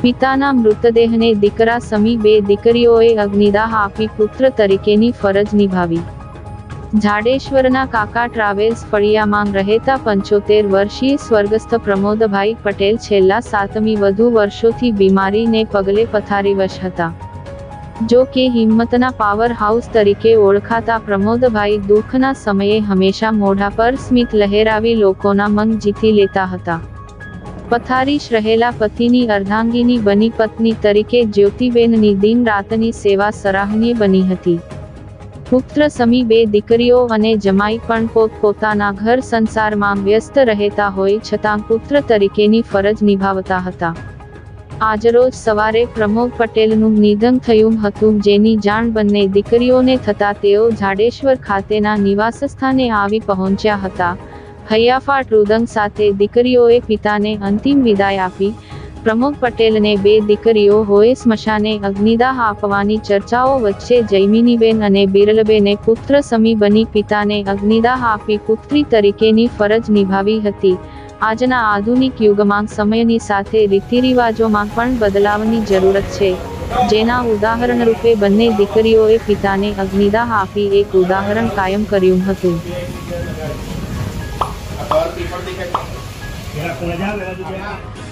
પિતાના મૃતદેહને દીકરા સમી બે દીકરીઓએ અગ્નિદાહ આપી પુત્ર તરીકેની ફરજ નિભાવી. જાડેશ્વરના કાકા ટ્રાવેલ્સ ફળિયામાં રહેતા 75 વર્ષીય સ્વર્ગસ્થ પ્રમોદભાઈ પટેલ છેલ્લા 7મી વધુ વર્ષોથી બીમારીને પગલે પથારીવશ હતા. જો કે હિંમતના પાવર હાઉસ તરીકે ઓળખાતા પ્રમોદભાઈ દુઃખના સમયે હંમેશા મોઢા પર સ્મિત લહેરાવી લોકોના મન જીતી લેતા હતા. પથારીશ રહેલા પતિની અર્ધાંગીની બની પત્ની તરીકે જ્યોતિબેનની દિન રાતની સેવા સરાહનીય બની હતી. પુત્ર સમી બે દીકરીઓ અને જમાઈ પણ પોતપોતાના ઘર સંસારમાં વ્યસ્ત રહેતા હોય છતાં પુત્ર તરીકેની ફરજ નિભાવતા હતા. આજરોજ સવારે પ્રમોદ પટેલનું નિધન થયું હતું, જેની જાણ બંને દીકરીઓને થતા તેઓ જાડેશ્વર ખાતેના નિવાસસ્થાને આવી પહોંચ્યા હતા. હૈયાફાટ રુદન સાથે દીકરીઓએ પિતાને અંતિમ વિદાય આપી. પ્રમોદ પટેલને બે દીકરીઓ હોય સ્મશાને અગ્નિદાહ આપવાની ચર્ચાઓ વચ્ચે જયમિનીબેન અને બિરલબેને પુત્ર સમી બની પિતાને અગ્નિદાહ આપી પુત્રી તરીકેની ફરજ નિભાવી હતી. આજના આધુનિક યુગમાં સમયની સાથે રીતિરિવાજોમાં પણ બદલાવની જરૂરત છે, જેના ઉદાહરણરૂપે બંને દીકરીઓએ પિતાને અગ્નિદાહ આપી એક ઉદાહરણ કાયમ કર્યું હતું. Ahora,